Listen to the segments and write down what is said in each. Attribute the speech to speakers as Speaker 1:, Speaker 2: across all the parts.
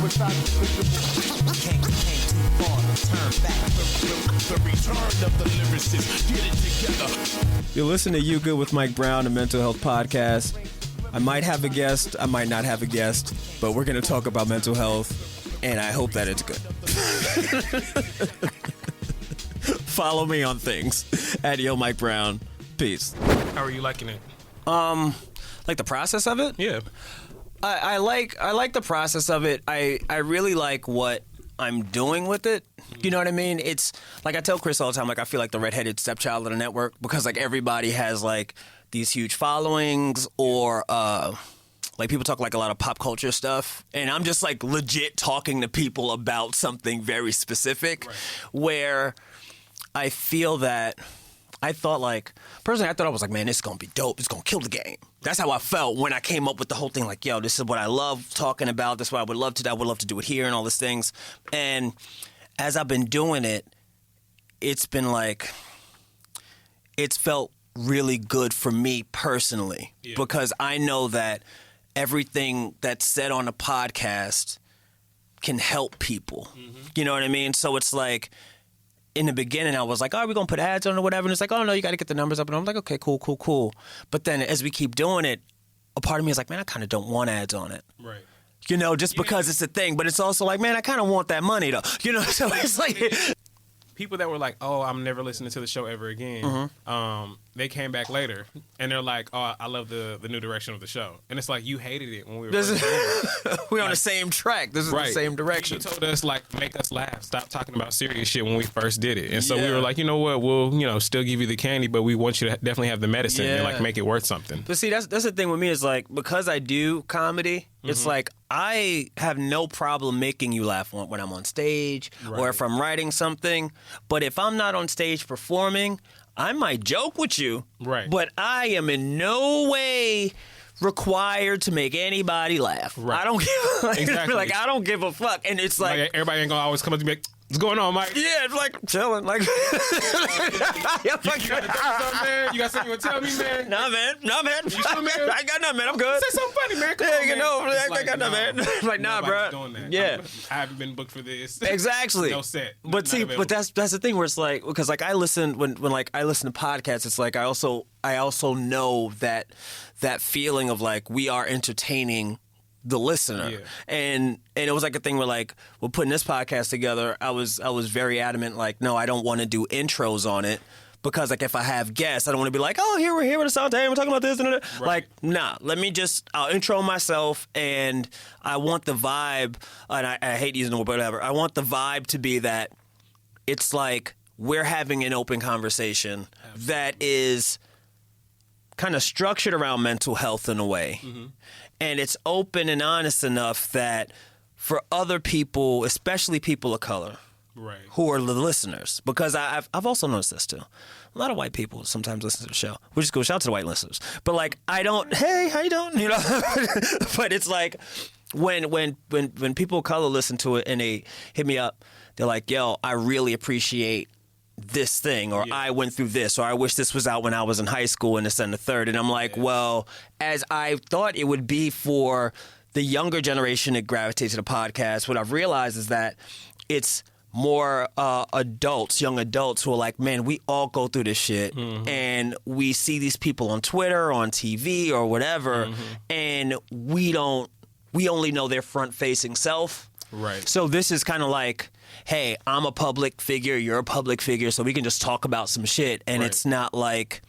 Speaker 1: Came too far to turn back. The return of the lyricist. Get it together.
Speaker 2: You're listening to You Good with Mike Brown, a mental health podcast. I might have a guest, I might not have a guest, but we're going to talk about mental health, and I hope that it's good. Follow me on things at Yo Mike Brown. Peace.
Speaker 3: How are you liking it?
Speaker 2: Like the process of it?
Speaker 3: Yeah.
Speaker 2: I like the process of it. I really like what I'm doing with it. You know what I mean? It's like I tell Chris all the time, like I feel like the redheaded stepchild of the network because like everybody has like these huge followings or like people talk like a lot of pop culture stuff, and I'm just like legit talking to people about something very specific, right. Where I feel that I thought like, personally I thought I was like, man, this is going to be dope. It's going to kill the game. That's how I felt when I came up with the whole thing. Like, yo, this is what I love talking about. This is what I would love to do. I would love to do it here and all these things. And as I've been doing it, it's been like, it's felt really good for me personally, because I know that everything that's said on a podcast can help people. Mm-hmm. You know what I mean? So it's like, in the beginning, I was like, oh, we're going to put ads on or whatever. And it's like, oh, no, you got to get the numbers up. And I'm like, okay, cool. But then as we keep doing it, a part of me is like, man, I kind of don't want ads on it.
Speaker 3: Right.
Speaker 2: You know, just because it's a thing. But it's also like, man, I kind of want that money, though. You know, so it's like...
Speaker 3: People that were like, oh, I'm never listening to the show ever again,
Speaker 2: mm-hmm.
Speaker 3: They came back later, and they're like, oh, I love the new direction of the show. And it's like, you hated it when we were first doing it.
Speaker 2: We're on the same track. This is the same direction.
Speaker 3: You told us, like, make us laugh. Stop talking about serious shit when we first did it. And so we were like, you know what? We'll, still give you the candy, but we want you to definitely have the medicine and, like, make it worth something.
Speaker 2: But see, that's the thing with me is, like, because I do comedy, it's like I have no problem making you laugh when I'm on stage or if I'm writing something. But if I'm not on stage performing, I might joke with you, but I am in no way required to make anybody laugh. Right. I don't give like I don't give a fuck, and it's like
Speaker 3: everybody ain't gonna always come up to me. Like, what's going on, Mike?
Speaker 2: Yeah, it's like chilling. Like,
Speaker 3: you got something, man? You got something you want to tell me, man?
Speaker 2: Nah, man. You sure, man? I ain't got nothing, man. I'm good.
Speaker 3: Say something funny, man. Come on, man.
Speaker 2: I got nothing, man. Like, nah, bro.
Speaker 3: Doing that.
Speaker 2: Yeah.
Speaker 3: I haven't been booked for this.
Speaker 2: Exactly.
Speaker 3: No set.
Speaker 2: But see, but that's the thing where it's like, because like I listen when like I listen to podcasts, it's like I also know that feeling of like we are entertaining the listener. And it was like a thing where like we're putting this podcast together, I was very adamant like, no, I don't want to do intros on it because like if I have guests, I don't want to be like, oh, we're here with Assante, we're talking about this and that. Like, nah, I'll intro myself, and I want the vibe, and I hate using the word, but whatever. I want the vibe to be that it's like we're having an open conversation that is kind of structured around mental health in a way. Mm-hmm. And it's open and honest enough that for other people, especially people of color, who are the listeners, because I've also noticed this too. A lot of white people sometimes listen to the show. We just go shout out to the white listeners. But like, I don't, hey, how you doing? You know, but it's like when people of color listen to it and they hit me up, they're like, yo, I really appreciate this thing, or I went through this, or I wish this was out when I was in high school, and this and the third. And I'm like, well, as I thought it would be for the younger generation that gravitates to the podcast, what I've realized is that it's more young adults who are like, man, we all go through this shit, and we see these people on Twitter, on TV, or whatever, and we only know their front-facing self.
Speaker 3: Right.
Speaker 2: So this is kind of like, hey, I'm a public figure, you're a public figure, so we can just talk about some shit, and it's not like,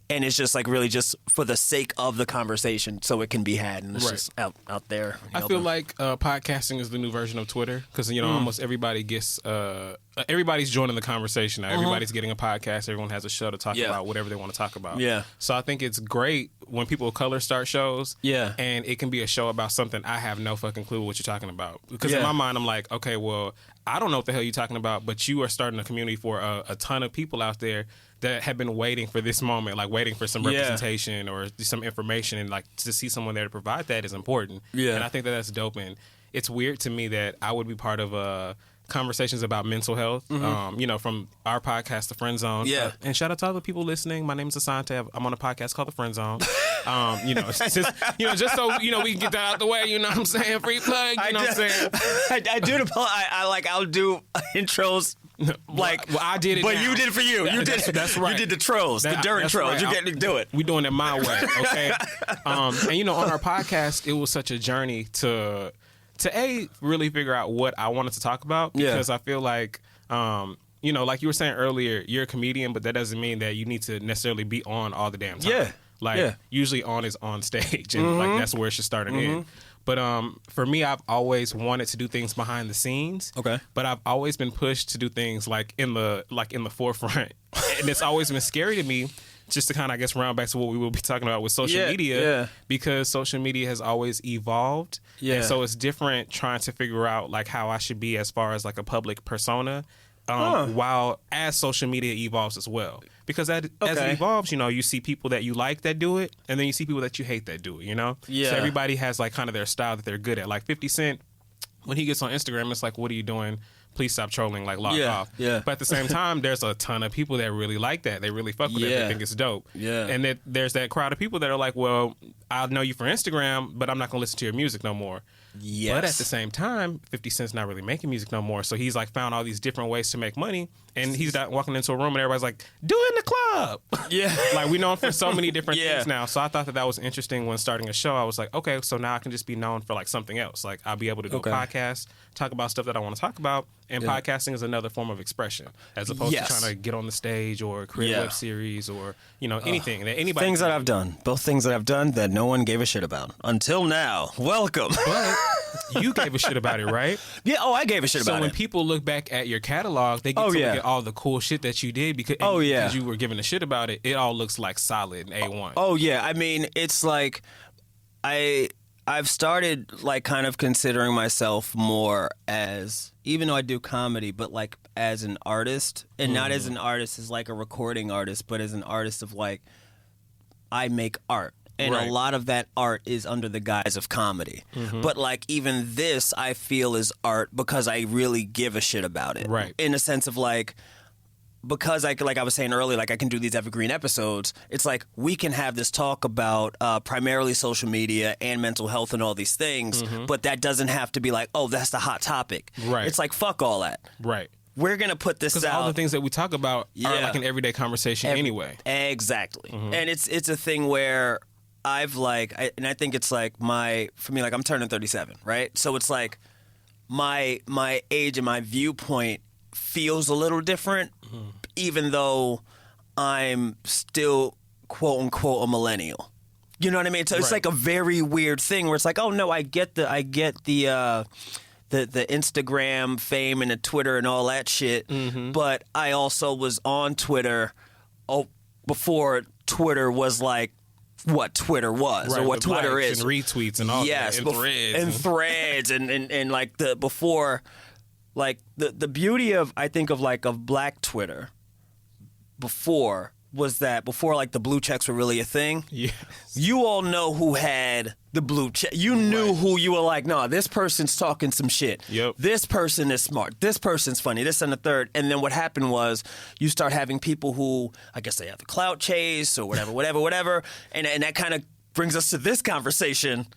Speaker 2: and it's just like really just for the sake of the conversation, so it can be had, and it's just out there.
Speaker 3: I feel like podcasting is the new version of Twitter, because almost everybody gets everybody's joining the conversation now. Everybody's getting a podcast. Everyone has a show to talk about whatever they want to talk about. Yeah. So I think it's great when people of color start shows. Yeah. And it can be a show about something I have no fucking clue what you're talking about. Because in my mind, I'm like, okay, well, I don't know what the hell you're talking about, but you are starting a community for a ton of people out there that have been waiting for this moment, like waiting for some representation or some information, and like to see someone there to provide that is important. Yeah. And I think that that's dope. And it's weird to me that I would be part of conversations about mental health. You know, from our podcast, The Friend Zone.
Speaker 2: Yeah.
Speaker 3: And shout out to other people listening. My name is Asante. I'm on a podcast called The Friend Zone. You know, just so you know, we can get that out the way. You know what I'm saying? Free plug. You know what I'm saying?
Speaker 2: I do I'll do intros. Like,
Speaker 3: well, I did it,
Speaker 2: but
Speaker 3: now.
Speaker 2: You did it for you. You did.
Speaker 3: That's right.
Speaker 2: You did the trolls, the during trolls. Right. You get to do it.
Speaker 3: We doing it my way, okay? And you know, on our podcast, it was such a journey to really figure out what I wanted to talk about, because I feel like, you know, like you were saying earlier, you're a comedian, but that doesn't mean that you need to necessarily be on all the damn time.
Speaker 2: Yeah.
Speaker 3: Like usually on is on stage, and like that's where it should start and end. But for me, I've always wanted to do things behind the scenes. Okay. But I've always been pushed to do things like in the forefront, and it's always been scary to me. Just to kind of, I guess, round back to what we will be talking about with social media, because social media has always evolved. Yeah. And so it's different trying to figure out like how I should be as far as like a public persona, while as social media evolves as well. Because as it evolves, you know, you see people that you like that do it, and then you see people that you hate that do it, you know? Yeah. So everybody has like kind of their style that they're good at. Like 50 Cent, when he gets on Instagram, it's like, what are you doing? Please stop trolling, like log off. Yeah. But at the same time, there's a ton of people that really like that. They really fuck with it. They think it's dope. Yeah. And that there's that crowd of people that are like, well, I'll know you for Instagram, but I'm not going to listen to your music no more. Yes. But at the same time, 50 Cent's not really making music no more. So he's like found all these different ways to make money. And he's not walking into a room and everybody's like, do it in the club. Yeah. Like we know him for so many different things now. So I thought that was interesting when starting a show. I was like, okay, so now I can just be known for like something else. Like I'll be able to do a podcast, talk about stuff that I want to talk about. And podcasting is another form of expression, as opposed to trying to get on the stage or create a web series or, you know, anything that anybody.
Speaker 2: Things that I've done. Both things that I've done that no one gave a shit about. Until now. Welcome.
Speaker 3: But you gave a shit about it, right?
Speaker 2: Yeah, I gave a shit about it.
Speaker 3: So when people look back at your catalog, they get to look at all the cool shit that you did because you were giving a shit about it. It all looks like solid and A1.
Speaker 2: Oh, yeah. I mean, it's like I've started like kind of considering myself more as, even though I do comedy, but like as an artist, and not as an artist as like a recording artist, but as an artist of like, I make art. And a lot of that art is under the guise of comedy. But like even this I feel is art because I really give a shit about it. Right. In a sense of like, because like I was saying earlier, like I can do these evergreen episodes, it's like we can have this talk about primarily social media and mental health and all these things, but that doesn't have to be like, oh, that's the hot topic. Right. It's like, fuck all that. Right. We're going to put this out.
Speaker 3: Because all the things that we talk about are like an everyday conversation anyway.
Speaker 2: Exactly. And it's a thing where I've like, and I think it's like for me, like I'm turning 37, right? So it's like my age and my viewpoint feels a little different, even though I'm still quote unquote a millennial. You know what I mean? So it's like a very weird thing where it's like, oh no, I get the Instagram fame and the Twitter and all that shit, but I also was on Twitter before Twitter was like what Twitter was or what Twitter is,
Speaker 3: and retweets and all that, and
Speaker 2: threads and like the before. Like the beauty of I think of like of Black Twitter before was that before like the blue checks were really a thing. Yes. You all know who had the blue check. You knew who you were like, no, this person's talking some shit. Yep. This person is smart. This person's funny. This and the third. And then what happened was you start having people who I guess they have the clout chase or whatever. And that kind of brings us to this conversation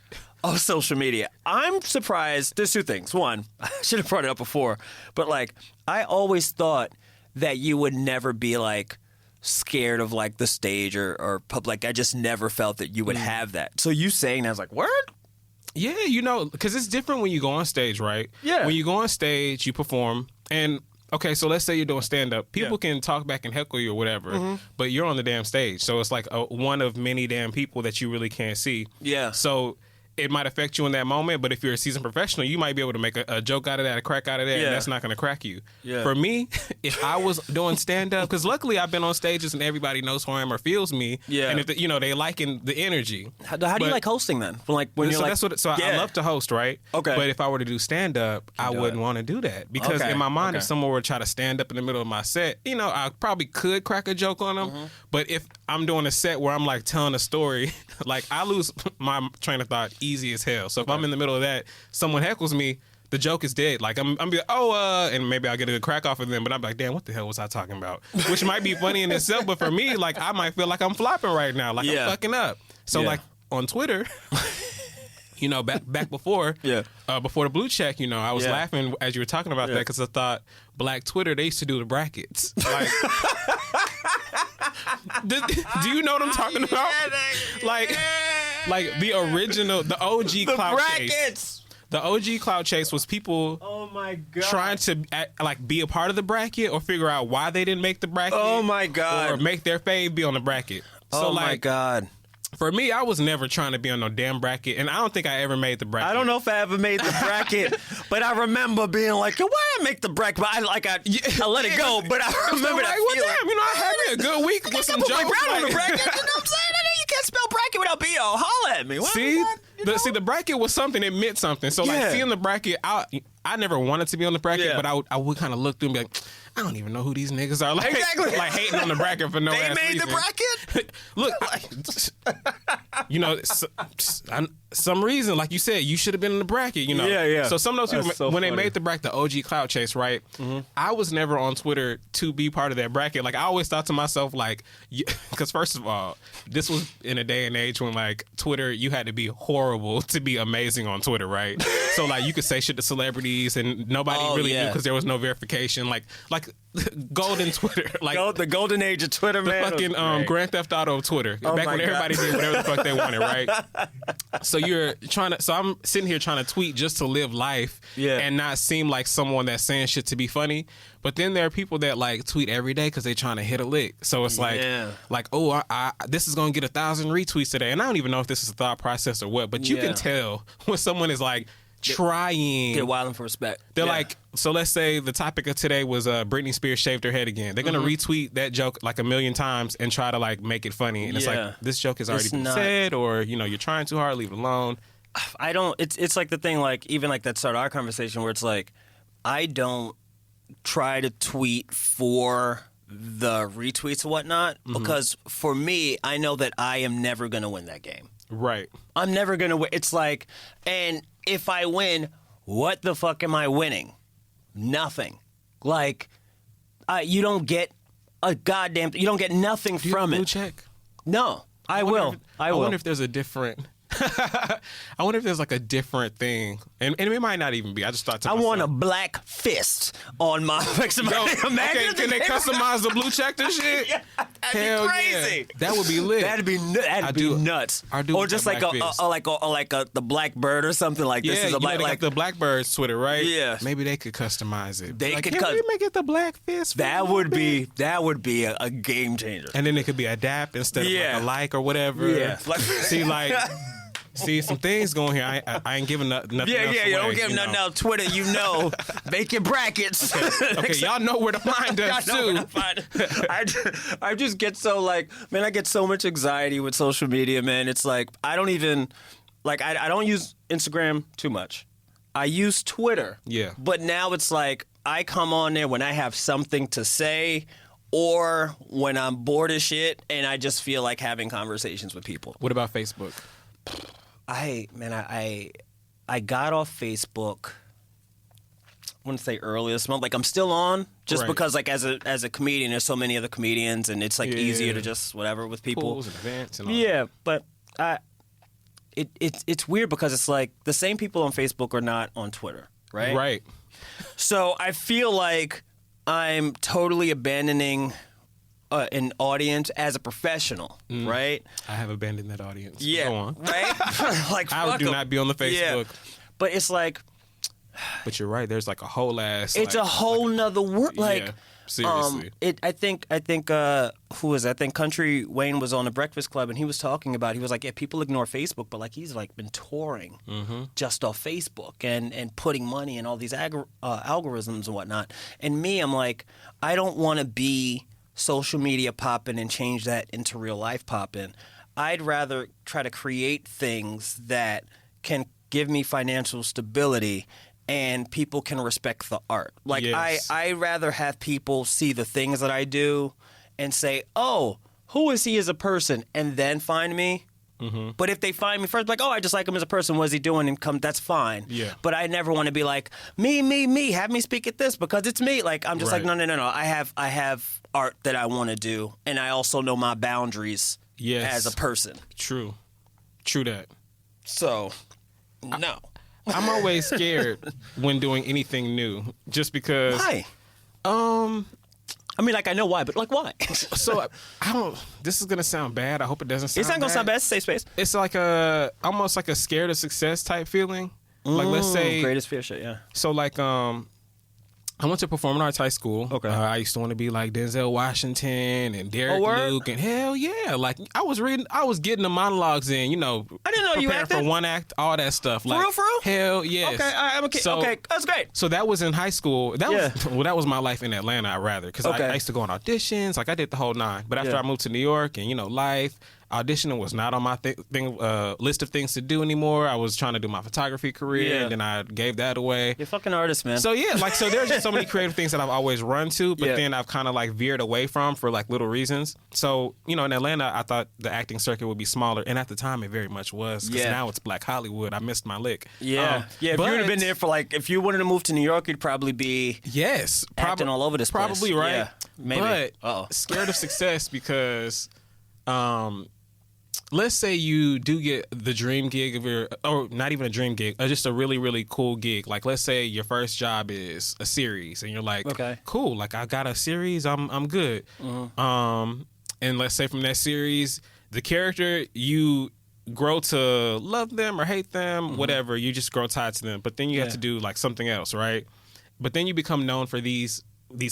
Speaker 2: of social media. I'm surprised. There's two things. One, I should have brought it up before, but like I always thought that you would never be like scared of like the stage or public. I just never felt that you would have that. So you saying that, I was like, word?
Speaker 3: Yeah, you know, because it's different when you go on stage, right? Yeah. When you go on stage, you perform, and okay, so let's say you're doing stand-up. People can talk back and heckle you or whatever, but you're on the damn stage. So it's like one of many damn people that you really can't see. Yeah. So it might affect you in that moment, but if you're a seasoned professional, you might be able to make a joke out of that, a crack out of that, and that's not going to crack you. Yeah. For me, if I was doing stand-up, because luckily I've been on stages and everybody knows who I am or feels me, and if they liking the energy.
Speaker 2: How do you like hosting then? Like when you're like,
Speaker 3: I love to host, right? Okay. But if I were to do stand-up, I wouldn't want to do that because in my mind, if someone were to try to stand up in the middle of my set, I probably could crack a joke on them. But if I'm doing a set where I'm like telling a story, like I lose my train of thought easy as hell. So if I'm in the middle of that, someone heckles me, the joke is dead. Like I'm be like, and maybe I'll get a good crack off of them, but I'm like, damn, what the hell was I talking about? Which might be funny in itself, but for me, like I might feel like I'm flopping right now, like I'm fucking up. So like on Twitter, you know, back before, before the blue check, you know, I was laughing as you were talking about that because I thought Black Twitter, they used to do the brackets. Like, do you know what I'm talking about? Like the original, the OG clout chase. The OG clout chase was people trying to like be a part of the bracket or figure out why they didn't make the bracket.
Speaker 2: Oh my God.
Speaker 3: Or make their fave be on the bracket. So
Speaker 2: my God.
Speaker 3: For me, I was never trying to be on no damn bracket, and I don't think I ever made the bracket.
Speaker 2: I don't know if I ever made the bracket, but I remember being like, why did I make the bracket? But I let it go, but I remember that feeling.
Speaker 3: Damn, you know, I had me a good week with some jokes.
Speaker 2: On the bracket, you know what I'm saying? You can't spell bracket without B.O. Holla at me.
Speaker 3: The bracket was something, it meant something. So, like, seeing the bracket, I never wanted to be on the bracket, but I would kind of look through and be like, I don't even know who these niggas are. Like,
Speaker 2: exactly.
Speaker 3: Like hating on the bracket for no ass reason.
Speaker 2: They made the bracket?
Speaker 3: Look, you know, some reason, like you said, you should have been in the bracket, you know.
Speaker 2: Yeah.
Speaker 3: So some of those people, when they made the bracket, the OG clout chase, right? Mm-hmm. I was never on Twitter to be part of that bracket. Like, I always thought to myself, like, because first of all, this was in a day and age when, like, Twitter, you had to be horrible to be amazing on Twitter, right? So, like, you could say shit to celebrities and nobody really knew because there was no verification. Like golden Twitter, like
Speaker 2: the golden age of Twitter, man.
Speaker 3: The fucking Grand Theft Auto of Twitter. Back when everybody did whatever the fuck they wanted, right? So I'm sitting here trying to tweet just to live life and not seem like someone that's saying shit to be funny. But then there are people that like tweet every day because they're trying to hit a lick. So it's like, this is going to get 1,000 retweets today. And I don't even know if this is a thought process or what, but you can tell when someone is like, trying.
Speaker 2: Get wilding for respect.
Speaker 3: They're like, so let's say the topic of today was Britney Spears shaved her head again. They're going to retweet that joke like 1,000,000 times and try to like make it funny. And it's like, this joke has already been said, or, you know, you're trying too hard, leave it alone.
Speaker 2: I don't, it's like the thing, like, even like that started our conversation where it's like, I don't try to tweet for the retweets and whatnot, because for me, I know that I am never going to win that game.
Speaker 3: Right.
Speaker 2: I'm never going to win. It's like, and if I win, what the fuck am I winning? Nothing. Like, you don't get you don't get nothing from it.
Speaker 3: Blue check?
Speaker 2: No, I will.
Speaker 3: I wonder if there's a different, I wonder if there's like a different thing. And it might not even be. I just thought to myself,
Speaker 2: I want a black fist on my
Speaker 3: Can they customize the blue check and shit?
Speaker 2: Yeah, that'd be crazy.
Speaker 3: Yeah. That would be lit.
Speaker 2: That'd be nuts.
Speaker 3: Or
Speaker 2: just like the black bird or something like this. Is a black,
Speaker 3: like the Blackbird's Twitter, right?
Speaker 2: Yeah.
Speaker 3: Maybe they could customize it.
Speaker 2: They could
Speaker 3: we make it the black fist.
Speaker 2: That would be a game changer.
Speaker 3: And then it could be adapt instead of like a like or whatever.
Speaker 2: Yeah.
Speaker 3: See, some things going here. I ain't giving nothing else away,
Speaker 2: don't give nothing else. Twitter, make your brackets.
Speaker 3: Okay, y'all know where to find us, too.
Speaker 2: I just get so, like, man, I get so much anxiety with social media, man. It's like, I don't even, like, I don't use Instagram too much. I use Twitter.
Speaker 3: Yeah.
Speaker 2: But now it's like, I come on there when I have something to say or when I'm bored as shit and I just feel like having conversations with people.
Speaker 3: What about Facebook?
Speaker 2: I got off Facebook, I wouldn't say early this month. Like, I'm still on just because, like, as a comedian, there's so many other comedians and it's like easier to just whatever with people.
Speaker 3: Pools and events and all that.
Speaker 2: But it's weird because it's like the same people on Facebook are not on Twitter, right?
Speaker 3: Right.
Speaker 2: So I feel like I'm totally abandoning an audience as a professional, right?
Speaker 3: I have abandoned that audience.
Speaker 2: Yeah.
Speaker 3: Go on.
Speaker 2: Right? Like,
Speaker 3: I do not be on the Facebook.
Speaker 2: Yeah. But it's like...
Speaker 3: But you're right. There's like a whole ass...
Speaker 2: It's a whole nother world. Like,
Speaker 3: yeah, seriously.
Speaker 2: I think who was it? I think Country Wayne was on the Breakfast Club and he was talking about, he was like, yeah, people ignore Facebook, but like he's like been touring just off Facebook and putting money in all these algorithms and whatnot. And me, I'm like, I don't want to be social media popping and change that into real life popping. I'd rather try to create things that can give me financial stability and people can respect the art. Like, yes. I'd rather have people see the things that I do and say, oh, who is he as a person? And then find me Mm-hmm. But if they find me first, like, oh, I just like him as a person. What is he doing? And come, that's fine.
Speaker 3: Yeah.
Speaker 2: But I never want to be like me. Have me speak at this because it's me. Like I'm just like no. I have art that I want to do, and I also know my boundaries. Yes. As a person.
Speaker 3: True that.
Speaker 2: So, no.
Speaker 3: I'm always scared when doing anything new, just because.
Speaker 2: Why? I mean, like, I know why, but, like, why?
Speaker 3: So, I don't... This is going to sound bad. I hope it doesn't sound bad.
Speaker 2: It's not going to sound bad. It's a safe space.
Speaker 3: It's like almost like a scared of success type feeling. Like, let's say...
Speaker 2: Greatest fear shit, yeah.
Speaker 3: So, like, I went to performing arts high school.
Speaker 2: Okay.
Speaker 3: I used to want to be like Denzel Washington and Derek Luke and hell yeah. Like I was getting the monologues in,
Speaker 2: I didn't know you acted.
Speaker 3: For one act, all that stuff.
Speaker 2: For real?
Speaker 3: Hell yes.
Speaker 2: Okay, I'm okay.
Speaker 3: So,
Speaker 2: okay, that's great.
Speaker 3: So that was in high school. That was my life in Atlanta, I'd rather. Because I used to go on auditions, like I did the whole nine. But after I moved to New York and, life, auditioning was not on my list of things to do anymore. I was trying to do my photography career, and then I gave that away.
Speaker 2: You're a fucking artist, man.
Speaker 3: So there's just so many creative things that I've always run to, but then I've kind of like veered away from for like little reasons. So in Atlanta, I thought the acting circuit would be smaller, and at the time it very much was. Because now it's Black Hollywood. I missed my lick.
Speaker 2: Yeah, if you would have been there for if you wanted to move to New York, you'd probably be acting all over this place.
Speaker 3: Probably right.
Speaker 2: Yeah, maybe.
Speaker 3: But scared of success because. Let's say you do get the dream gig or not even a dream gig, or just a really, really cool gig. Like, let's say your first job is a series, and you're like, okay, cool. Like, I got a series, I'm good. Mm-hmm. And let's say from that series, the character you grow to love them or hate them, whatever. You just grow tied to them. But then you have to do like something else, right? But then you become known for these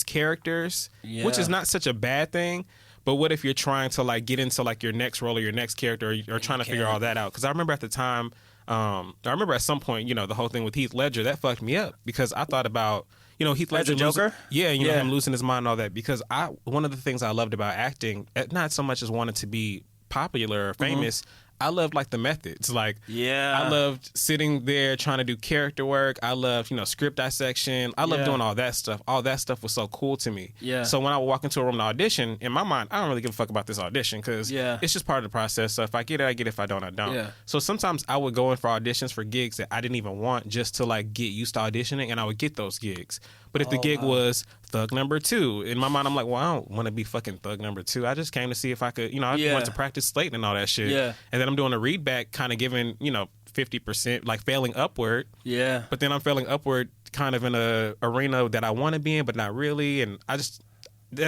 Speaker 3: characters, which is not such a bad thing. But what if you're trying to like get into like your next role or your next character, or trying to figure all that out? Because I remember at the time, at some point, the whole thing with Heath Ledger, that fucked me up because I thought about, Heath Ledger,
Speaker 2: Joker,
Speaker 3: him losing his mind and all that. Because one of the things I loved about acting, not so much as wanting to be popular or famous. I loved like the methods. Like, I loved sitting there trying to do character work. I loved, script dissection. I loved doing all that stuff. All that stuff was so cool to me. Yeah. So when I would walk into a room to audition, in my mind, I don't really give a fuck about this audition because it's just part of the process. So if I get it, I get it. If I don't, I don't. Yeah. So sometimes I would go in for auditions for gigs that I didn't even want just to like get used to auditioning, and I would get those gigs. But if the gig was Thug Number 2, in my mind, I'm like, well, I don't want to be fucking Thug Number 2. I just came to see if I could, I wanted to practice slating and all that shit. Yeah. And then I'm doing a read back, kind of giving, 50%, like failing upward. Yeah. But then I'm failing upward kind of in a arena that I want to be in, but not really. And that's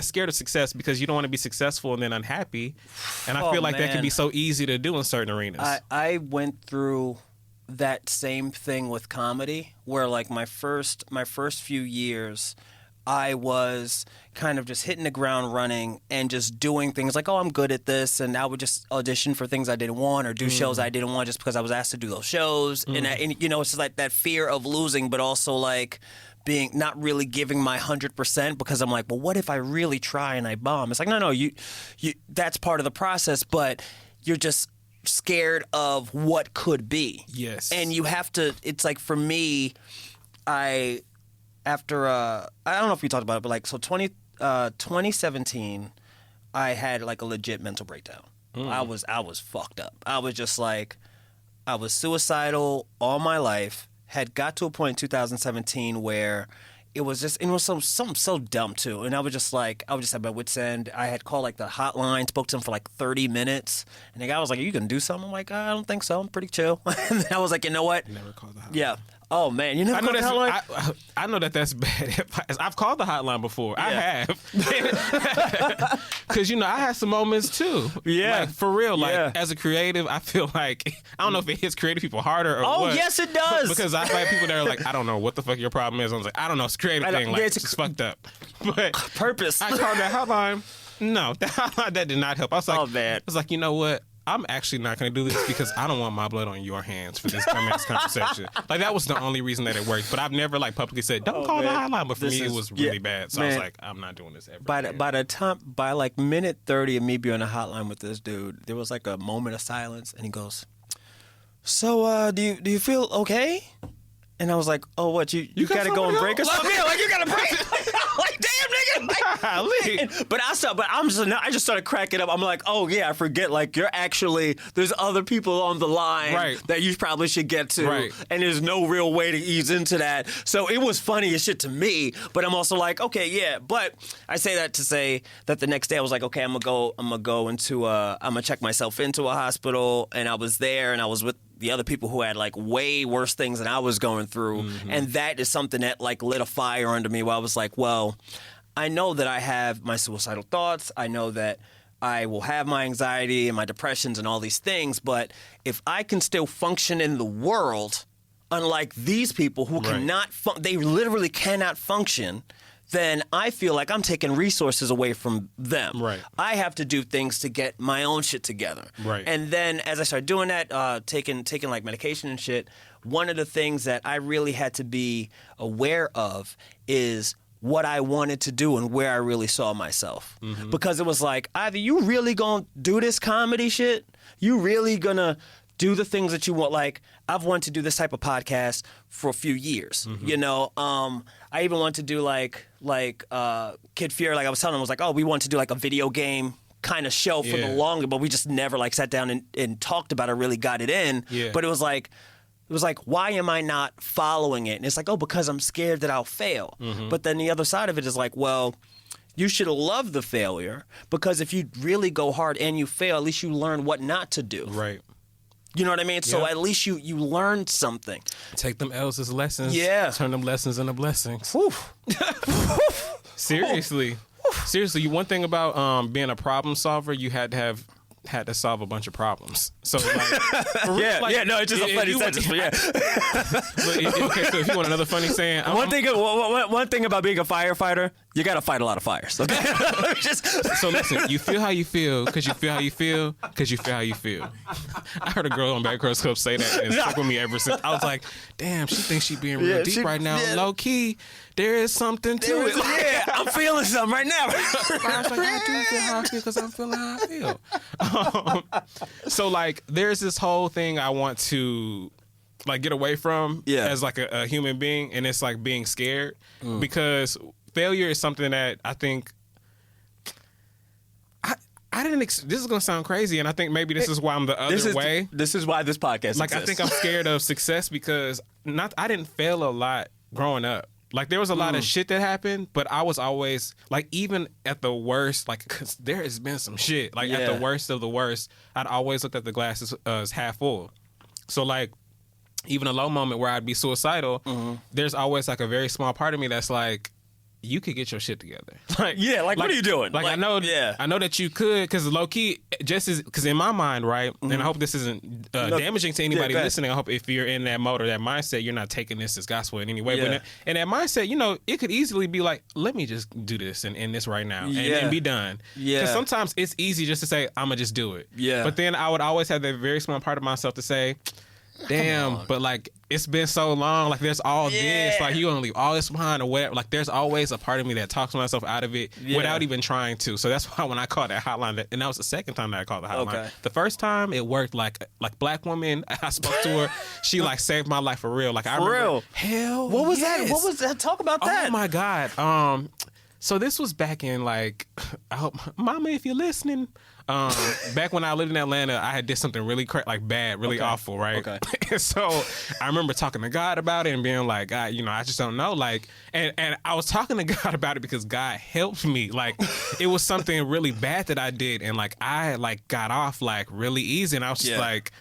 Speaker 3: scared of success because you don't want to be successful and then unhappy. And I feel like that can be so easy to do in certain arenas.
Speaker 2: I went through that same thing with comedy where like my first few years I was kind of just hitting the ground running and just doing things like, oh, I'm good at this, and I would just audition for things I didn't want or do shows I didn't want just because I was asked to do those shows. And it's just like that fear of losing, but also like being not really giving my 100% because I'm like, well, what if I really try and I bomb? It's like, no, you that's part of the process, but you're just scared of what could be.
Speaker 3: Yes.
Speaker 2: And you have to, it's like for me, I don't know if we talked about it, but like, so 2017, I had like a legit mental breakdown. I was fucked up. I was just like, I was suicidal all my life, had got to a point in 2017 where it was something so dumb too. And I was just at my wit's end. I had called like the hotline, spoke to him for like 30 minutes. And the guy was like, are you going to do something? I'm like, I don't think so. I'm pretty chill. And then I was like, you know what?
Speaker 3: Never called the hotline.
Speaker 2: Yeah. Oh, man. You never called the hotline?
Speaker 3: I know that's bad advice. I've called the hotline before. Yeah. I have. Because, I had some moments too. Yeah. Like, for real. Like, as a creative, I feel like, I don't know if it hits creative people harder or what.
Speaker 2: Oh, yes, it does.
Speaker 3: Because I've had people that are like, I don't know what the fuck your problem is. I was like, I don't know. It's a creative thing. Like, it's fucked up. But
Speaker 2: purpose.
Speaker 3: I called that hotline. No, that did not help. I was like,
Speaker 2: oh, man.
Speaker 3: I was like, you know what? I'm actually not going to do this because I don't want my blood on your hands for this dumbass conversation. Like, that was the only reason that it worked. But I've never, like, publicly said, don't call the hotline. But for me, it was really bad. So I was like, I'm not doing this ever.
Speaker 2: By like minute 30 of me being on the hotline with this dude, there was like a moment of silence. And he goes, so, do you feel okay? And I was like, oh, what, you got to go and break or something? Yeah, like, you got to break? Like, damn, nigga. Like, but I just started cracking up. I'm like, oh, yeah, I forget. Like, there's other people on the line that you probably should get to. Right. And there's no real way to ease into that. So it was funny as shit to me. But I'm also like, okay, yeah. But I say that to say that the next day I was like, okay, I'm going to check myself into a hospital. And I was there and I was with the other people who had like way worse things than I was going through. Mm-hmm. And that is something that like lit a fire under me where I was like, well, I know that I have my suicidal thoughts. I know that I will have my anxiety and my depressions and all these things. But if I can still function in the world, unlike these people who cannot, they literally cannot function, then I feel like I'm taking resources away from them. Right. I have to do things to get my own shit together. Right. And then as I started doing that, taking like medication and shit, one of the things that I really had to be aware of is what I wanted to do and where I really saw myself. Mm-hmm. Because it was like, either you really gonna do this comedy shit, you really gonna do the things that you want. Like, I've wanted to do this type of podcast for a few years. Mm-hmm. You know, I even wanted to do like Kid Fury. Like I was telling him, I was like, oh, we want to do like a video game kind of show for the longer, but we just never like sat down and talked about it, really got it in. Yeah. But it was like, why am I not following it? And it's like, oh, because I'm scared that I'll fail. Mm-hmm. But then the other side of it is like, well, you should love the failure, because if you really go hard and you fail, at least you learn what not to do. Right. You know what I mean? Yep. So at least you learned something.
Speaker 3: Take them L's as lessons.
Speaker 2: Yeah.
Speaker 3: Turn them lessons into blessings. Seriously. Seriously, one thing about being a problem solver, you had to solve a bunch of problems. So it's just a funny sentence, but yeah. Okay, so if you want another funny saying,
Speaker 2: one thing about being a firefighter, you got to fight a lot of fires. Okay?
Speaker 3: So listen, you feel how you feel because you feel how you feel because you feel how you feel. I heard a girl on Bad Girls Club say that, and it's stuck with me ever since. I was like, damn, she thinks she's being real deep right now. Yeah. Low key, there is something to it.
Speaker 2: Yeah, I'm feeling something right now.
Speaker 3: I was like, I do feel how I feel because I'm feeling how I feel. So like, there's this whole thing I want to like get away from as like a human being, and it's like being scared because failure is something that I think I didn't. This is gonna sound crazy, and I think maybe this is why I'm the other way.
Speaker 2: This is why this podcast
Speaker 3: like exists. I think I'm scared of success because I didn't fail a lot growing up. Like there was a lot of shit that happened, but I was always like, even at the worst, like, cause there has been some shit. Like at the worst of the worst, I'd always looked at the glass as half full. So like, even a low moment where I'd be suicidal, there's always like a very small part of me that's like, you could get your shit together. Like,
Speaker 2: what are you doing?
Speaker 3: Like I know that you could, because low key, because in my mind, right, and I hope this isn't damaging to anybody listening. I hope if you're in that mode or that mindset, you're not taking this as gospel in any way. Yeah. But in that mindset, you know, it could easily be like, let me just do this and end this right now and be done. Yeah. Because sometimes it's easy just to say, I'm gonna just do it. Yeah. But then I would always have that very small part of myself to say, damn, but like, it's been so long, like there's all this, like you gonna leave all this behind or whatever. Like there's always a part of me that talks myself out of it without even trying to. So that's why when I called that hotline, and that was the second time that I called the hotline. Okay. The first time it worked, like Black woman, I spoke to her, she like saved my life for real. Like I remember,
Speaker 2: real?
Speaker 3: Hell,
Speaker 2: what was that? What was that? Talk about that.
Speaker 3: Oh my God. So this was back in like, I hope, Mama, if you're listening, back when I lived in Atlanta, I had did something really bad, really awful, right? Okay. And so I remember talking to God about it and being like, God, you know, I just don't know. Like, and I was talking to God about it because God helped me. Like, it was something really bad that I did, and like I like got off like really easy, and I was just like,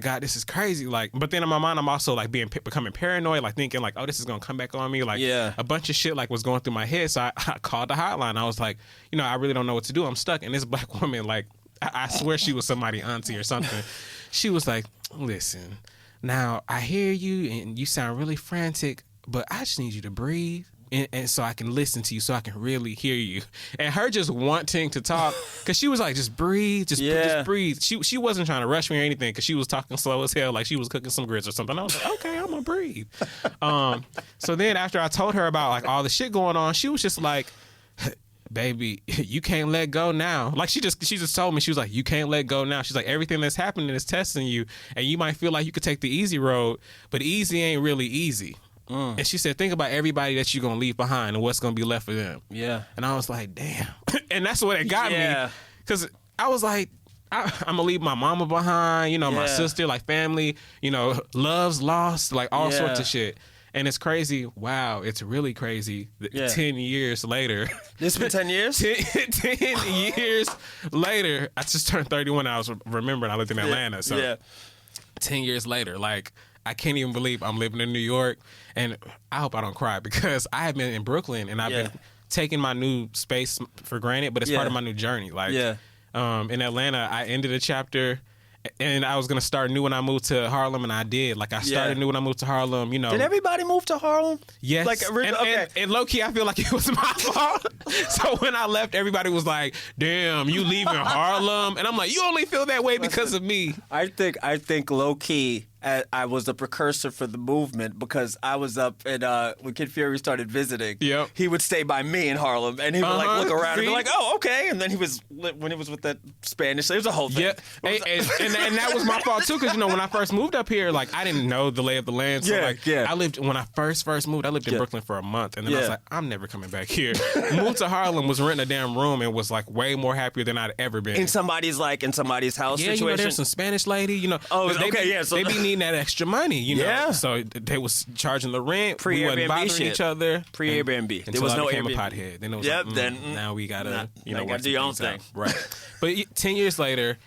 Speaker 3: God, this is crazy. Like, but then in my mind, I'm also like becoming paranoid, like thinking like, oh, this is gonna come back on me. Like, a bunch of shit like was going through my head. So I called the hotline. I was like, you know, I really don't know what to do. I'm stuck. And this Black woman, like, I swear she was somebody auntie or something. She was like, listen, now I hear you and you sound really frantic, but I just need you to breathe. And so I can listen to you, so I can really hear you. And her just wanting to talk, because she was like, just breathe, just breathe. She wasn't trying to rush me or anything, because she was talking slow as hell, like she was cooking some grits or something. I was like, okay, I'm gonna breathe. So then after I told her about like all the shit going on, she was just like, baby, you can't let go now. Like she just told me, she was like, you can't let go now. She's like, everything that's happening is testing you, and you might feel like you could take the easy road, but easy ain't really easy. And she said, think about everybody that you're going to leave behind and what's going to be left for them.
Speaker 2: Yeah.
Speaker 3: And I was like, damn. And that's what it got me. Because I was like, I'm going to leave my mama behind, you know, my sister, like family, you know, loves lost, like all sorts of shit. And it's crazy. Wow, it's really crazy. 10 years later.
Speaker 2: It's been 10 years?
Speaker 3: 10 years later. I just turned 31. I was remembering I lived in Atlanta. So 10 years later, like, I can't even believe I'm living in New York. And I hope I don't cry because I have been in Brooklyn and I've been taking my new space for granted, but it's part of my new journey. Like, in Atlanta, I ended a chapter and I was going to start new when I moved to Harlem, and I did. Like, I started new when I moved to Harlem, you know.
Speaker 2: Did everybody move to Harlem?
Speaker 3: Yes.
Speaker 2: Like,
Speaker 3: and low-key, I feel like it was my fault. So when I left, everybody was like, damn, you leaving Harlem? And I'm like, you only feel that way because of me.
Speaker 2: I think low-key, I was the precursor for the movement because I was up and when Kid Fury started visiting, he would stay by me in Harlem and he would like look around and be like, oh, okay. And then when he was with that Spanish, it was a whole thing.
Speaker 3: Yeah, and that was my fault too because, you know, when I first moved up here, like, I didn't know the lay of the land. So I lived, when I first moved, I lived in Brooklyn for a month. And then I was like, I'm never coming back here. Moved to Harlem, was renting a damn room and was like way more happier than I'd ever been.
Speaker 2: In somebody's house situation?
Speaker 3: You know, there's some Spanish lady, you know.
Speaker 2: Oh,
Speaker 3: okay,
Speaker 2: So
Speaker 3: they be needing that extra money, you know.
Speaker 2: Yeah.
Speaker 3: So they was charging the rent. We wasn't
Speaker 2: Pre-Airbnb
Speaker 3: bothering
Speaker 2: shit.
Speaker 3: each other.
Speaker 2: Pre-Airbnb.
Speaker 3: There was no Airbnb. A pothead. Then it was now we gotta, work
Speaker 2: do your own thing.
Speaker 3: Right. But 10 years later,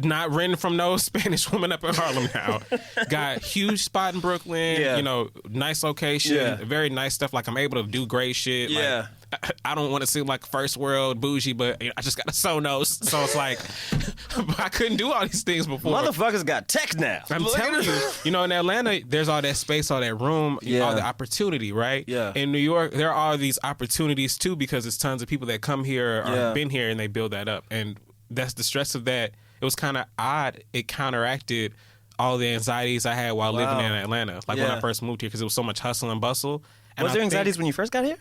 Speaker 3: not renting from no Spanish woman up in Harlem now. Got huge spot in Brooklyn. You know, nice location. Very nice stuff. Like, I'm able to do great shit.
Speaker 2: Yeah.
Speaker 3: Like, I don't want to seem like first world bougie, but I just got a Sonos, so it's like I couldn't do all these things before.
Speaker 2: Motherfuckers got tech now.
Speaker 3: I'm telling you, you know, in Atlanta, there's all that space, all that room, all the opportunity, right?
Speaker 2: Yeah.
Speaker 3: In New York, there are all these opportunities too because it's tons of people that come here or been here and they build that up, and that's the stress of that. It was kind of odd. It counteracted all the anxieties I had while living in Atlanta, like when I first moved here, because it was so much hustle and bustle. And
Speaker 2: was there anxieties when you first got here?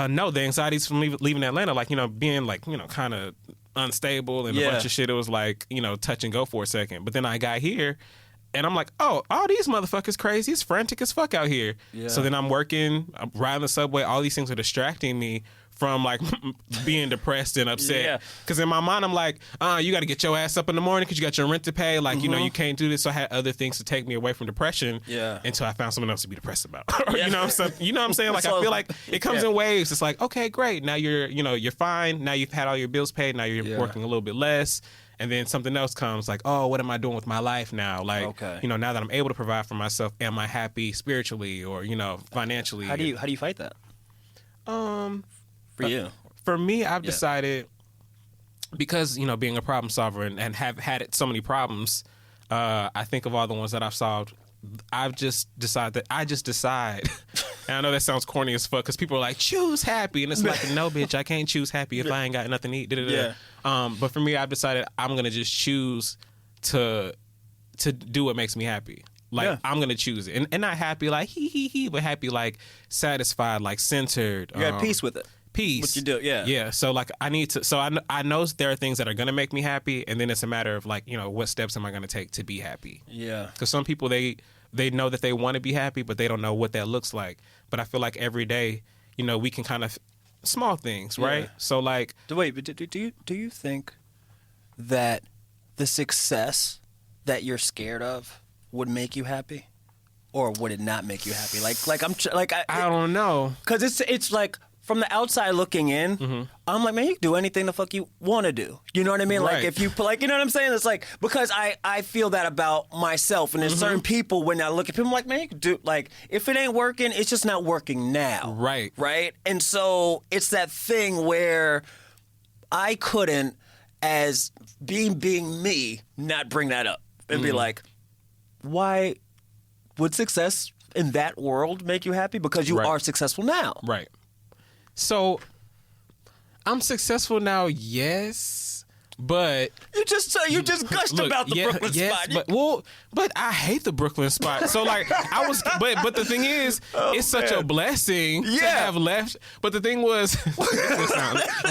Speaker 3: No, the anxieties from leaving Atlanta, like, you know, being like, you know, kind of unstable and a bunch of shit. It was like, you know, touch and go for a second. But then I got here and I'm like, oh, all these motherfuckers crazy. It's frantic as fuck out here. Yeah. So then I'm working, I'm riding the subway. All these things are distracting me from like being depressed and upset. Because in my mind, I'm like, you got to get your ass up in the morning because you got your rent to pay. Like, you know, you can't do this. So I had other things to take me away from depression until I found something else to be depressed about. You know what I'm saying? Like, I feel like it comes in waves. It's like, okay, great. Now you're fine. Now you've had all your bills paid. Now you're working a little bit less. And then something else comes like, oh, what am I doing with my life now? Like, you know, now that I'm able to provide for myself, am I happy spiritually or, you know, financially?
Speaker 2: How do you fight that? For you?
Speaker 3: For me, I've decided, because, you know, being a problem solver and have had so many problems, I think of all the ones that I've solved, I've just decided that I just decide. And I know that sounds corny as fuck because people are like, choose happy. And it's like, no, bitch, I can't choose happy if I ain't got nothing to eat. But for me, I've decided I'm going to just choose to do what makes me happy. Like, I'm going to choose it. And not happy like, he, but happy like satisfied, like centered.
Speaker 2: You're at peace with it.
Speaker 3: Peace.
Speaker 2: What you do,
Speaker 3: yeah. So like I need to. So I know there are things that are gonna make me happy, and then it's a matter of like, you know, what steps am I gonna take to be happy? Yeah. Because some people they know that they want to be happy, but they don't know what that looks like. But I feel like every day, you know, we can kind of small things, right? So like,
Speaker 2: wait, but do you think that the success that you're scared of would make you happy, or would it not make you happy? I
Speaker 3: don't know,
Speaker 2: because it's like. From the outside looking in, I'm like, man, you can do anything the fuck you want to do. You know what I mean?
Speaker 3: Right.
Speaker 2: Like, if you, like, you know what I'm saying? It's like, because I feel that about myself. And there's certain people, when I look at people, I'm like, man, you can do, like, if it ain't working, it's just not working now.
Speaker 3: Right.
Speaker 2: Right? And so it's that thing where I couldn't, as being me, not bring that up and be like, why would success in that world make you happy? Because you are successful now.
Speaker 3: Right. So, I'm successful now, yes, But
Speaker 2: you just gushed about the Brooklyn spot.
Speaker 3: But I hate the Brooklyn spot. So like but the thing is, it's such a blessing to have left. But the thing was,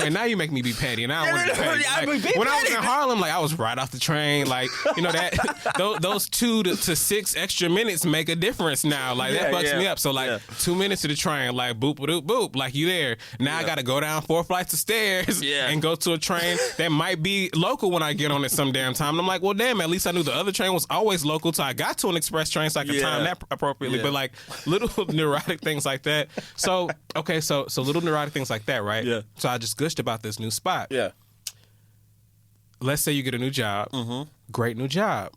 Speaker 3: now you make me be petty, and I don't want to be petty. Like, when I was in Harlem, like I was right off the train, like that those 2 to 6 extra minutes make a difference now. Like that fucks me up. So like 2 minutes to the train, like boop boop boop, like you there. Now I got to go down 4 flights of stairs and go to a train that might be local when I get on it some damn time. And I'm like, well, damn, at least I knew the other train was always local till I got to an express train so I could time that appropriately. But like little neurotic things like that. So, okay, so little neurotic things like that, right? Yeah. So I just gushed about this new spot. Yeah. Let's say you get a new job. Mm-hmm. Great new job.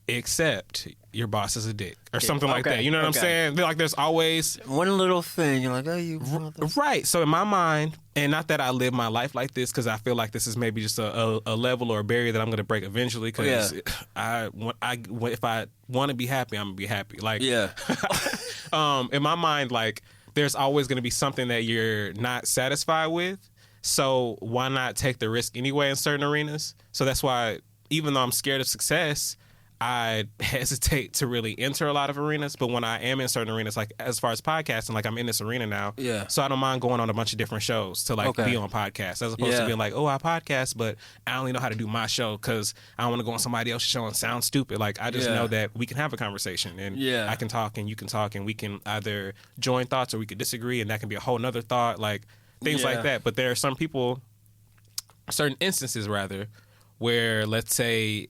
Speaker 3: Except your boss is a dick or something like that. You know what I'm saying? Like there's always
Speaker 2: one little thing. You're like, oh, you
Speaker 3: right. So in my mind, and not that I live my life like this, because I feel like this is maybe just a level or a barrier that I'm going to break eventually. Because if I want to be happy, I'm gonna be happy. Like in my mind, like there's always going to be something that you're not satisfied with. So why not take the risk anyway in certain arenas? So that's why, even though I'm scared of success, I hesitate to really enter a lot of arenas, but when I am in certain arenas, like as far as podcasting, like I'm in this arena now, so I don't mind going on a bunch of different shows to like be on podcasts, as opposed to being like, oh, I podcast, but I only know how to do my show because I don't want to go on somebody else's show and sound stupid. Like I just know that we can have a conversation and I can talk and you can talk and we can either join thoughts or we could disagree, and that can be a whole nother thought, like things like that. But there are some people, certain instances rather, where let's say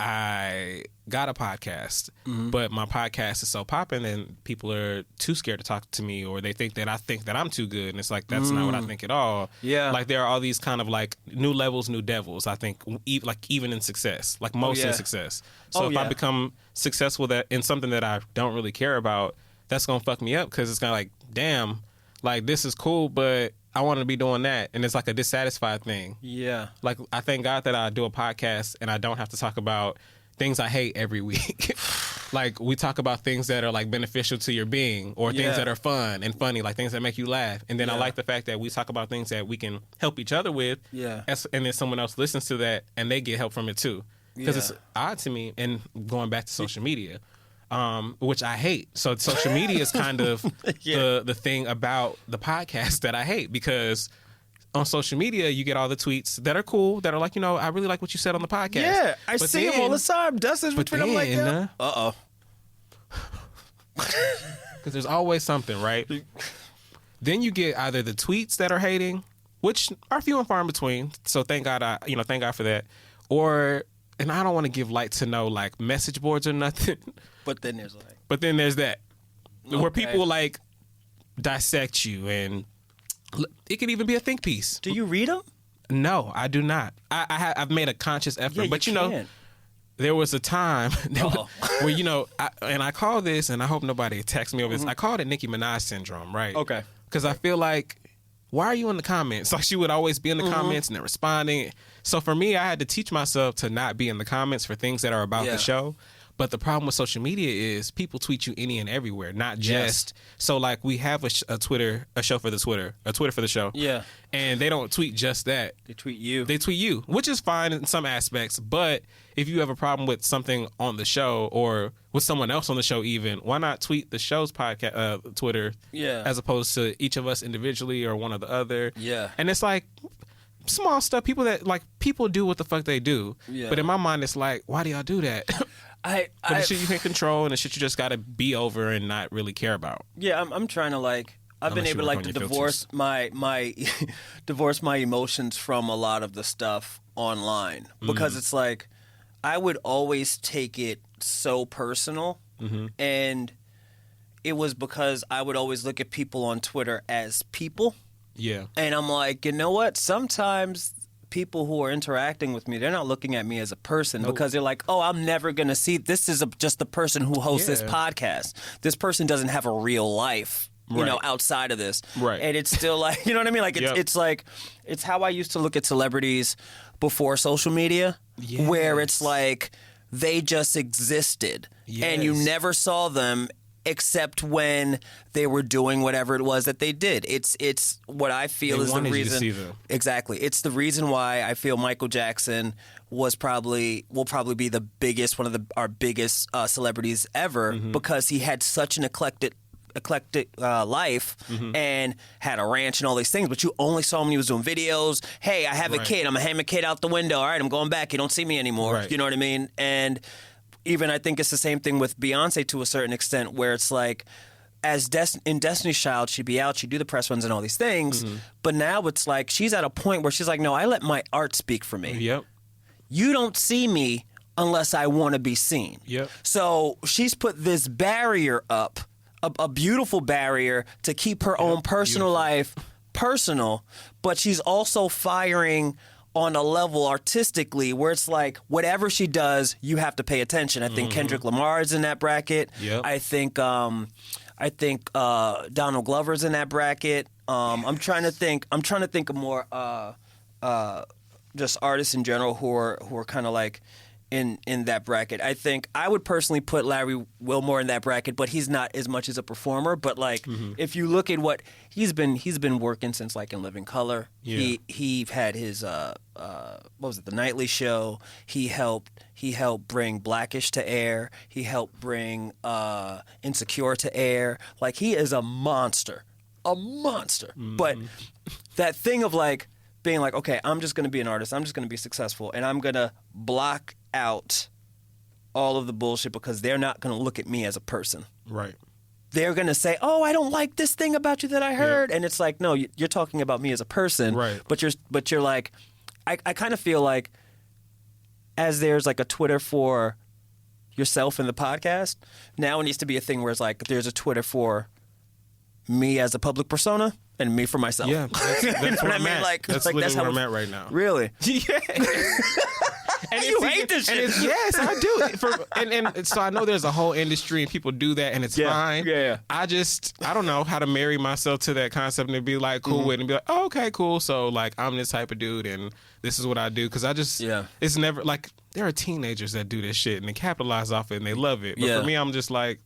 Speaker 3: I got a podcast, but my podcast is so popping and people are too scared to talk to me, or they think that I think that I'm too good, and it's like that's not what I think at all. Yeah, like there are all these kind of like new levels, new devils. I think even in success, like most in success. So if I become successful in something that I don't really care about, that's gonna fuck me up, because it's kind of like, damn, like this is cool, but I want to be doing that, and it's like a dissatisfied thing. Yeah. Like, I thank God that I do a podcast and I don't have to talk about things I hate every week. Like, we talk about things that are, like, beneficial to your being, or things that are fun and funny, like things that make you laugh. And then I like the fact that we talk about things that we can help each other with, and then someone else listens to that and they get help from it, too. Because it's odd to me, and going back to social media, which I hate. So social media is kind of the thing about the podcast that I hate, because on social media you get all the tweets that are cool, that are like, I really like what you said on the podcast. Yeah,
Speaker 2: I see them all the time. Dustin's between them like that. Uh-oh.
Speaker 3: Because there's always something, right? Then you get either the tweets that are hating, which are few and far in between. So thank God thank God for that. And I don't want to give light to no like message boards or nothing. But then there's that. Where people like dissect you, and it could even be a think piece.
Speaker 2: Do you read them?
Speaker 3: No, I do not. I've made a conscious effort, but there was a time where I call this, and I hope nobody attacks me over this. I called it Nicki Minaj syndrome, right? Okay. Because I feel like, why are you in the comments? Like, she would always be in the comments and then responding. So for me, I had to teach myself to not be in the comments for things that are about the show. But the problem with social media is people tweet you any and everywhere, not just. So like, we have a show for the show. Yeah. And they don't tweet just that.
Speaker 2: They tweet you,
Speaker 3: which is fine in some aspects. But if you have a problem with something on the show, or with someone else on the show even, why not tweet the show's podcast, Twitter, as opposed to each of us individually or one or the other? Yeah. And it's like small stuff, people do what the fuck they do. Yeah. But in my mind, it's like, why do y'all do that? But the shit you can control, and the shit you just got to be over and not really care about.
Speaker 2: Yeah, I'm trying to I've been able to divorce my divorce my emotions from a lot of the stuff online, because it's like I would always take it so personal, and it was because I would always look at people on Twitter as people. Yeah, and I'm like, you know what? Sometimes people who are interacting with me, they're not looking at me as a person, because they're like, oh, I'm never going to see, this is just the person who hosts this podcast. This person doesn't have a real life, outside of this. Right. And it's still like, you know what I mean? Like, it's like, it's how I used to look at celebrities before social media, where it's like, they just existed and you never saw them except when they were doing whatever it was that they did. It's what I feel is the reason.
Speaker 3: You to see them.
Speaker 2: Exactly. It's the reason why I feel Michael Jackson will probably be the biggest, one of our biggest celebrities ever, because he had such an eclectic life and had a ranch and all these things, but you only saw him when he was doing videos. Hey, I have a kid. I'm going to hang my kid out the window. All right, I'm going back. You don't see me anymore.
Speaker 3: Right.
Speaker 2: You know what I mean? And even I think it's the same thing with Beyonce to a certain extent, where it's like, in Destiny's Child, she'd be out, she'd do the press runs and all these things, but now it's like she's at a point where she's like, no, I let my art speak for me.
Speaker 3: Yep.
Speaker 2: You don't see me unless I want to be seen.
Speaker 3: Yep.
Speaker 2: So she's put this barrier up, a beautiful barrier to keep her own personal life personal, but she's also firing on a level artistically where it's like whatever she does, you have to pay attention. I think Kendrick Lamar is in that bracket.
Speaker 3: Yep.
Speaker 2: I think Donald Glover's in that bracket. I'm trying to think of more just artists in general who are kind of like in that bracket. I think I would personally put Larry Wilmore in that bracket, but he's not as much as a performer. But like, if you look at what he's been working since like in Living Color. Yeah. He had his what was it, The Nightly Show. He helped bring Blackish to air. He helped bring Insecure to air. Like, he is a monster. But that thing of like being like, okay, I'm just going to be an artist. I'm just going to be successful, and I'm going to block out all of the bullshit because they're not going to look at me as a person.
Speaker 3: Right.
Speaker 2: They're going to say, oh, I don't like this thing about you that I heard. Yeah. And it's like, no, you're talking about me as a person.
Speaker 3: Right.
Speaker 2: But you're like, I kind of feel like as there's like a Twitter for yourself in the podcast, now it needs to be a thing where it's like there's a Twitter for me as a public persona and me for myself.
Speaker 3: Yeah, that's
Speaker 2: you know
Speaker 3: where
Speaker 2: what
Speaker 3: I'm
Speaker 2: I mean?
Speaker 3: at.
Speaker 2: Like,
Speaker 3: that's
Speaker 2: like,
Speaker 3: literally
Speaker 2: that's
Speaker 3: where I'm at right now.
Speaker 2: Really?
Speaker 3: Yeah. And
Speaker 2: you hate this shit.
Speaker 3: Yes, I do. And so I know there's a whole industry and people do that, and it's fine.
Speaker 2: Yeah.
Speaker 3: I don't know how to marry myself to that concept and be like cool with it and be like, oh, okay, cool. So like I'm this type of dude and this is what I do. Because it's never like, there are teenagers that do this shit and they capitalize off it and they love it. But for me, I'm just like,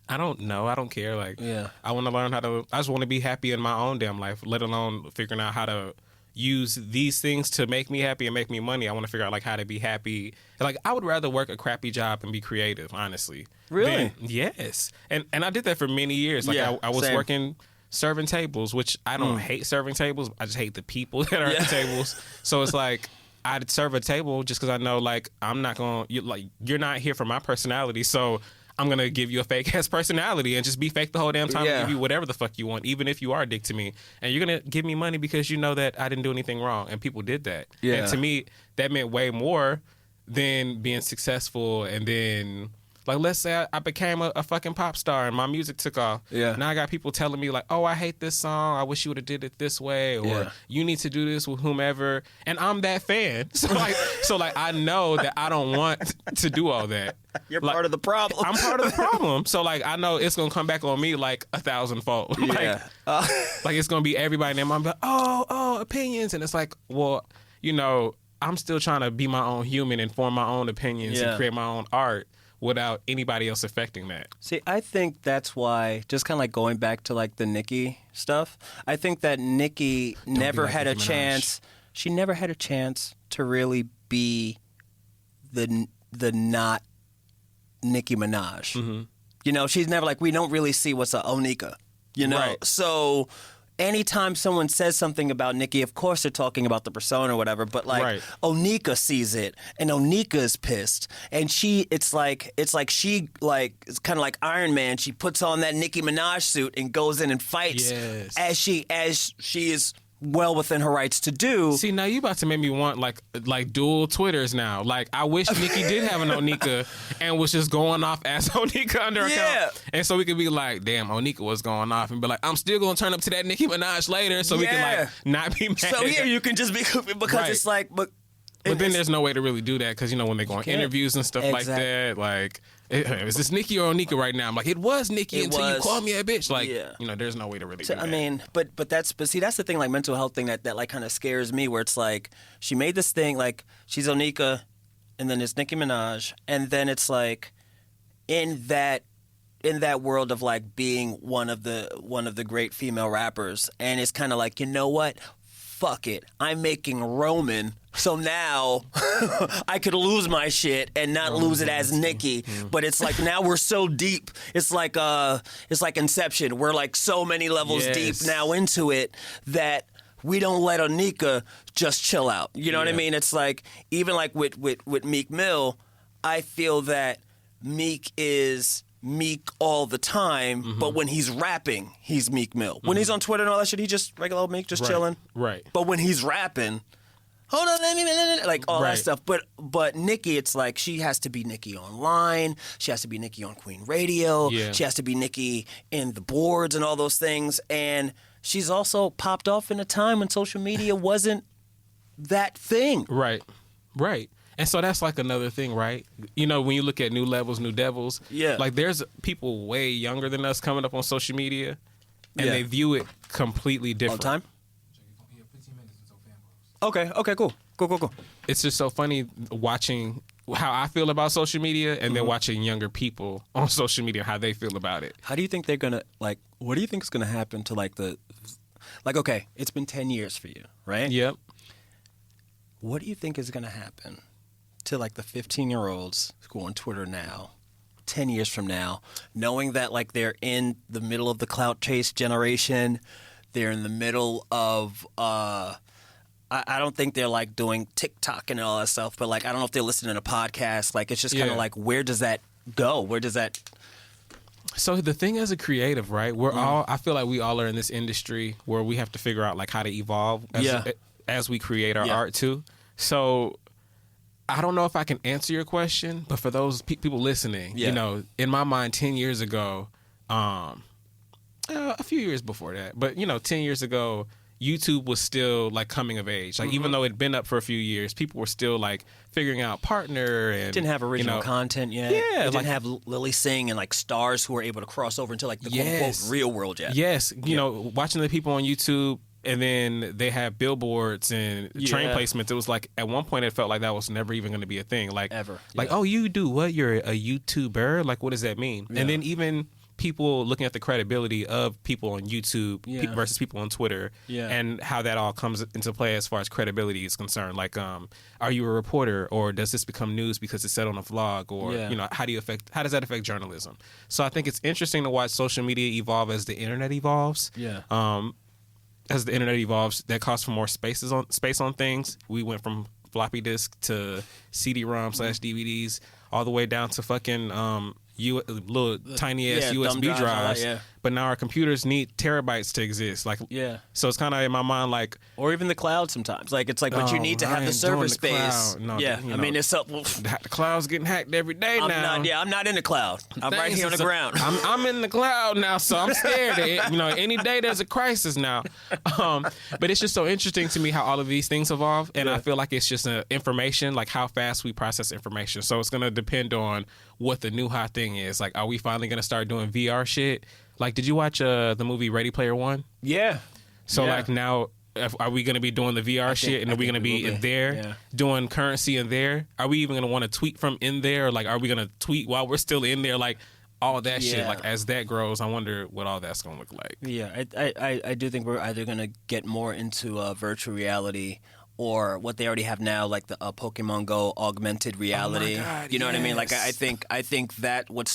Speaker 3: I don't know. I don't care. Like, I want to learn I just want to be happy in my own damn life, let alone figuring out how to use these things to make me happy and make me money. I want to figure out like how to be happy. Like, I would rather work a crappy job and be creative, honestly.
Speaker 2: Really?
Speaker 3: Yes. And I did that for many years. Like, I was working serving tables, which I don't hate serving tables. I just hate the people that are at the tables. So it's like, I'd serve a table just because I know, like, I'm not going to, you're not here for my personality. So I'm going to give you a fake-ass personality and just be fake the whole damn time and give you whatever the fuck you want, even if you are a dick to me. And you're going to give me money because you know that I didn't do anything wrong. And people did that. Yeah. And to me, that meant way more than being successful and then... Like, let's say I became a fucking pop star and my music took off. Yeah. Now I got people telling me, like, oh, I hate this song. I wish you would have did it this way. Or you need to do this with whomever. And I'm that fan. So I know that I don't want to do all that.
Speaker 2: You're part of the problem.
Speaker 3: I'm part of the problem. So, like, I know it's going to come back on me, like, 1,000-fold. Like, it's going to be everybody and their mom be like, oh, opinions. And it's like, well, you know, I'm still trying to be my own human and form my own opinions and create my own art without anybody else affecting that.
Speaker 2: See, I think that's why, just kind of like going back to like the Nicki stuff, I think that Nicki never had a chance. She never had a chance to really be the not Nicki Minaj. Mm-hmm. You know, she's never like, we don't really see what's a Onika, you know? Right. So anytime someone says something about Nicki, of course they're talking about the persona or whatever, but like Onika sees it and Onika is pissed. And it's kind of like Iron Man. She puts on that Nicki Minaj suit and goes in and fights as she is well within her rights to do.
Speaker 3: See, now you about to make me want like dual Twitters now. Like, I wish Nicki did have an Onika and was just going off as Onika under account. And so we could be like, damn, Onika was going off, and be like, I'm still going to turn up to that Nicki Minaj later, so we can like not be mad. So
Speaker 2: you can just be, because it's like, but
Speaker 3: then there's no way to really do that because, you know, when they go on interviews and stuff like that, like, is this Nicki or Onika right now? I'm like, it was Nicki until you called me a bitch. Like, you know, there's no way to really do that.
Speaker 2: I mean, but see, that's the thing, like mental health thing that like kind of scares me, where it's like she made this thing like she's Onika, and then it's Nicki Minaj, and then it's like in that world of like being one of the great female rappers, and it's kind of like, you know what? Fuck it. I'm making Roman, so now I could lose my shit and not lose it as Nicki. But it's like now we're so deep. It's like Inception. We're like so many levels deep now into it that we don't let Onika just chill out. You know what I mean? It's like even like with Meek Mill, I feel that Meek is Meek all the time, but when he's rapping, he's Meek Mill. When he's on Twitter and all that shit, he just regular old Meek, just chilling.
Speaker 3: Right.
Speaker 2: But when he's rapping, hold on, like all that stuff. But Nicki, it's like she has to be Nicki online. She has to be Nicki on Queen Radio. Yeah. She has to be Nicki in the boards and all those things. And she's also popped off in a time when social media wasn't that thing.
Speaker 3: Right. And so that's like another thing, right? You know, when you look at New Levels, New Devils, like there's people way younger than us coming up on social media, and they view it completely different.
Speaker 2: On time? Okay, cool.
Speaker 3: It's just so funny watching how I feel about social media and then watching younger people on social media, how they feel about it.
Speaker 2: How do you think they're going to, like, what do you think is going to happen to like okay, it's been 10 years for you, right?
Speaker 3: Yep.
Speaker 2: What do you think is going to happen to like the 15-year-olds who go on Twitter now, 10 years from now, knowing that like they're in the middle of the clout chase generation, they're in the middle of, I don't think they're like doing TikTok and all that stuff, but like I don't know if they're listening to podcasts. Like it's just kind of like, where does that go? Where does that?
Speaker 3: So the thing as a creative, right? We're all. I feel like we all are in this industry where we have to figure out like how to evolve as we create our art too. So I don't know if I can answer your question, but for those people listening, you know, in my mind, 10 years ago, a few years before that, but you know, 10 years ago, YouTube was still like coming of age. Like even though it'd been up for a few years, people were still like figuring out partner and
Speaker 2: didn't have original content yet.
Speaker 3: Yeah,
Speaker 2: it didn't have Lily Singh and like stars who were able to cross over into like the quote unquote real world yet.
Speaker 3: Yes, you know, watching the people on YouTube. And then they have billboards and train placements. It was like at one point it felt like that was never even going to be a thing. Like
Speaker 2: ever.
Speaker 3: Like, oh, you do what? You're a YouTuber? Like, what does that mean? Yeah. And then even people looking at the credibility of people on YouTube versus people on Twitter and how that all comes into play as far as credibility is concerned. Like, are you a reporter or does this become news because it's said on a vlog or, you know, how does that affect journalism? So I think it's interesting to watch social media evolve as the internet evolves.
Speaker 2: Yeah.
Speaker 3: As the internet evolves, that calls for more space on things. We went from floppy disk to CD-ROM / DVDs, all the way down to fucking little tiny ass USB drives. But now our computers need terabytes to exist. Like, so it's kind of in my mind like,
Speaker 2: or even the cloud sometimes. Like it's like, but you need to have the server space.
Speaker 3: No,
Speaker 2: I mean, it's up.
Speaker 3: The cloud's getting hacked every day now.
Speaker 2: I'm not in the cloud. I'm right here on the ground.
Speaker 3: I'm in the cloud now, so I'm scared. You know, any day there's a crisis now. But it's just so interesting to me how all of these things evolve, and I feel like it's just information, like how fast we process information. So it's gonna depend on what the new hot thing is. Like, are we finally gonna start doing VR shit? Like, did you watch the movie Ready Player One?
Speaker 2: Yeah.
Speaker 3: So like now, are we going to be doing the VR shit, and are we going to be in there doing currency in there? Are we even going to want to tweet from in there? Or like, are we going to tweet while we're still in there? Like all that shit. Like as that grows, I wonder what all that's going to look like.
Speaker 2: Yeah, I do think we're either going to get more into virtual reality. Or what they already have now, like the Pokemon Go augmented reality.
Speaker 3: Oh my God,
Speaker 2: you know what I mean? Like I think that's what's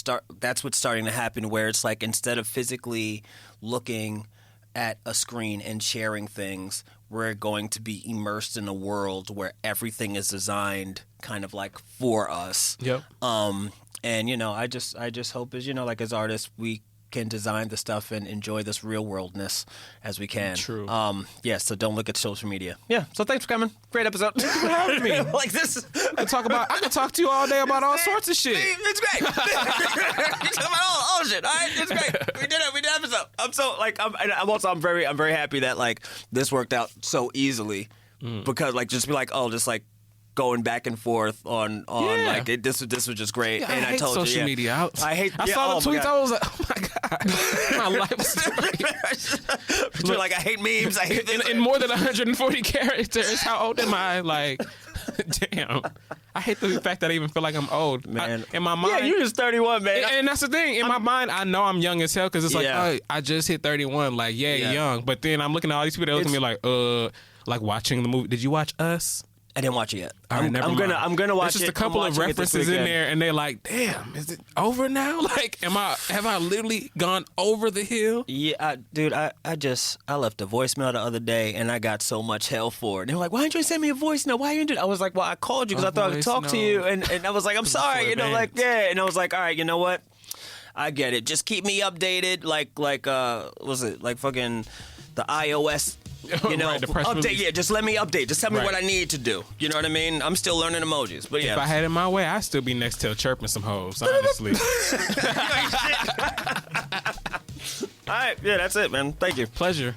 Speaker 2: starting to happen, where it's like instead of physically looking at a screen and sharing things, we're going to be immersed in a world where everything is designed kind of like for us.
Speaker 3: Yep.
Speaker 2: And you know, I just hope as like as artists we can design the stuff and enjoy this real worldness as we can.
Speaker 3: True.
Speaker 2: So don't look at social media. Yeah. So thanks for coming. Great episode.
Speaker 3: Thanks for having me.
Speaker 2: Like this.
Speaker 3: I can talk to you all day about all sorts of shit.
Speaker 2: It's great. You talk about all shit. All right. It's great. We did it. We did an episode. I'm so like I'm very happy that like this worked out so easily because like just be like just like going back and forth on like this was just great.
Speaker 3: Yeah,
Speaker 2: and
Speaker 3: I told
Speaker 2: social
Speaker 3: media. I saw the tweets. I was like, oh my God, my life was
Speaker 2: like I hate memes. I hate
Speaker 3: in more than 140 characters. How old am I? Like Damn. I hate the fact that I even feel like I'm old.
Speaker 2: Man.
Speaker 3: In my mind.
Speaker 2: Yeah, you're just 31, man.
Speaker 3: And that's the thing. In my mind, I know I'm young as hell because it's like, oh, I just hit 31. Like, young. But then I'm looking at all these people that look at me like watching the movie. Did you watch Us?
Speaker 2: I didn't watch it yet.
Speaker 3: I'm gonna watch
Speaker 2: it.
Speaker 3: There's just a couple of references in there, and they're like, "Damn, is it over now? Like, have I literally gone over the hill?"
Speaker 2: Yeah, dude, I left a voicemail the other day, and I got so much hell for it. They were like, "Why didn't you send me a voice note? Why you didn't do it?" I was like, "Well, I called you because I thought I could talk to you," and I was like, "I'm sorry," you know, like and I was like, "All right, you know what? I get it. Just keep me updated, like was it like fucking the iOS." You know,
Speaker 3: right,
Speaker 2: update. Yeah, just let me update. Just tell me what I need to do. You know what I mean? I'm still learning emojis, but yeah.
Speaker 3: If I had it my way, I'd still be next to chirping some hoes. Honestly.
Speaker 2: All right, yeah, that's it, man. Thank you.
Speaker 3: Pleasure.